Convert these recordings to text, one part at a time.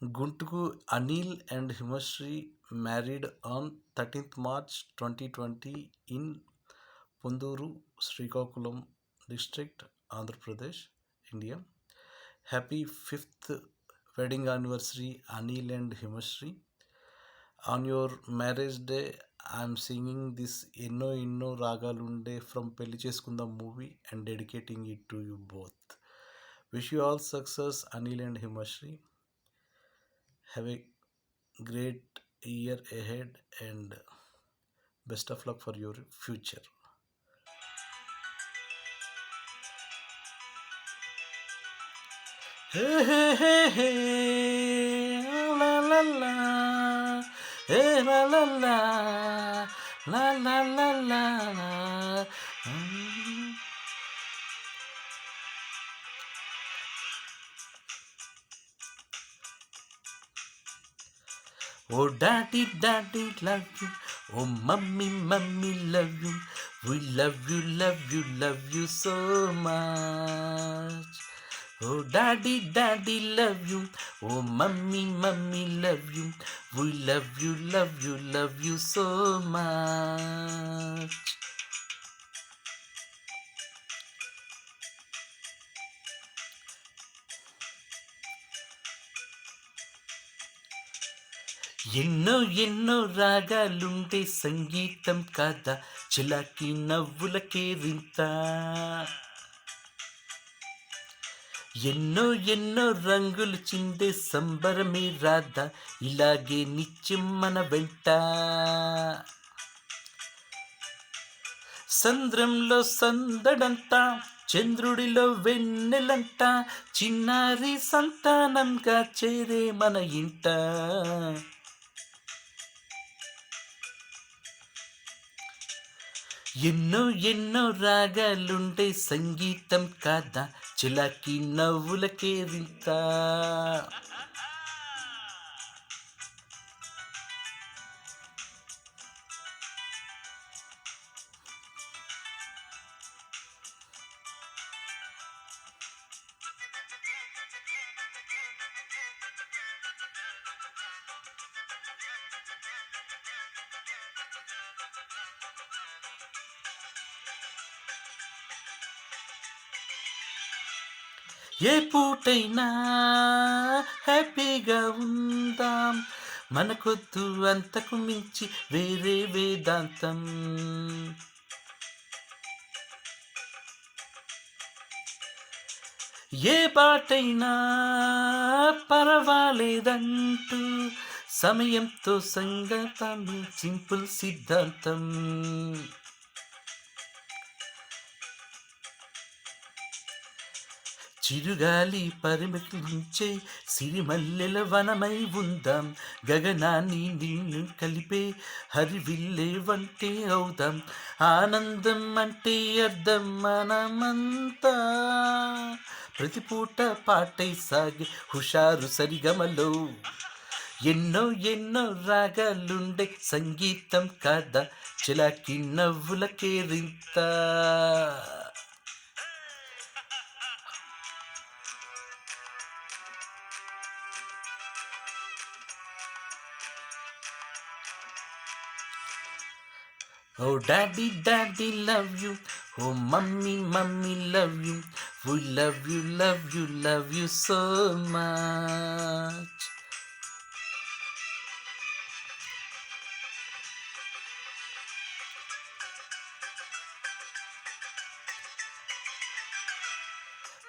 Guntuku Anil and Himashri married on 13th March 2020 in Punduru, Srikakulam district, Andhra Pradesh, India. Happy 5th wedding anniversary, Anil and Himashri. On your marriage day, I'm singing this Enno Enno Ragalunde from Pelli Cheskundam movie and dedicating it to you both. Wish you all success, Anil and Himashri. Have a great year ahead and best of luck for your future. Hey, hey, hey, hey, la la la, hey la la la, la la la la, la. Oh, daddy, daddy, love you. Oh, mummy, mummy, love you. We love you, love you, love you so much. Oh, daddy, daddy, love you. Oh, mummy, mummy, love you. We love you, love you, love you so much. ఎన్నో ఎన్నో రాగాలుండే సంగీతం కాదా చిలాకి నవ్వులకే రింత ఎన్నో ఎన్నో రంగులు చిందే సంబరమే రాదా ఇలాగే నిత్యం మన వెంట సంద్రంలో సందడంతా చంద్రుడిలో వెన్నెలంట చిన్నారి సంతానంగా చేరే మన ఇంట ఎన్నో ఎన్నో రాగాలుండే సంగీతం కాదా చిలాకి నవ్వులకే రింత ఏ పూటైనా హ్యాపీగా ఉందాం మనకొద్దు అంతకు మించి వేరే వేదాంతం ఏ బాటైనా పర్వాలేదంటూ సమయంతో సంగతం సింపుల్ సిద్ధాంతం చిరుగాలి పరిమితించే సిరిమల్లెల వనమై ఉందాం గగనాన్ని నీళ్లు కలిపే హరివిల్లే వంటే అవుదాం ఆనందం అంటే అర్థం మనమంతా ప్రతిపూట పాటై సాగే హుషారు సరిగమలో ఎన్నో ఎన్నో రాగాలుండే సంగీతం కాదా చిలాకి నవ్వులకే రింత Oh, daddy, daddy, love you. Oh, mummy, mummy, love you. We love you, love you, love you so much.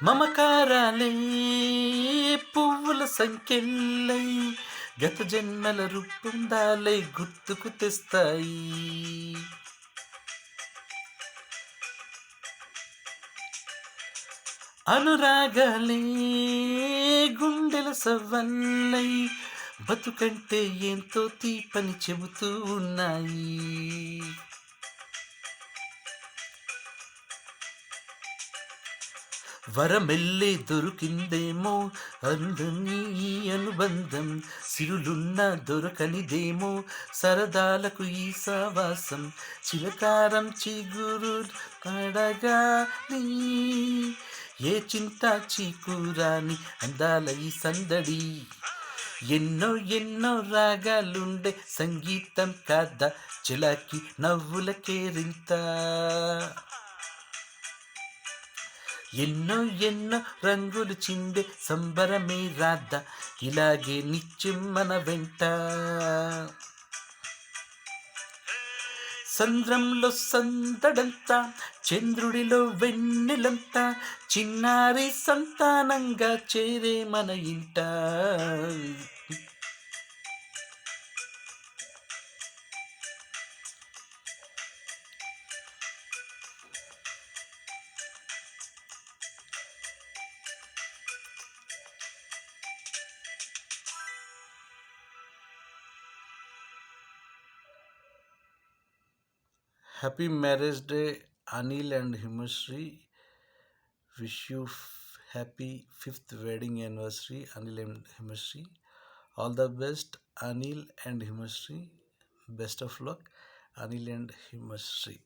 మమకారాలే పువ్వుల సంఖ్యలై గత జన్మల రూపొందాలై గుర్తుకు తెస్తాయి అనురాగాలే గుండెల సవ్వల్లై బతుకంటే ఎంతో తీపని చెబుతూ ఉన్నాయి వరమెల్లే దొరికిందేమో అందని అనుబంధం సిరులున్న దొరకనిదేమో సరదాలకు ఈ సావాసం చిలకారం చిగురు కడగాలి ఏ చింత చీకురాని అందాల ఈ సందడి ఎన్నో ఎన్నో రాగాలుండే సంగీతం కదా చిలకి నవ్వుల కేరింత. ఎన్నో ఎన్నో రంగులు చిందే సంబరమే రాధ ఇలాగే నిత్యం మన వెంట. సంద్రంలో సందడంతా చంద్రుడిలో వెన్నెలంతా చిన్నారి సంతానంగా చేరే మన ఇంట. Happy marriage day, Anil and Himashri. Wish you happy fifth wedding anniversary, Anil and Himashri. All the best, Anil and Himashri. Best of luck, Anil and Himashri.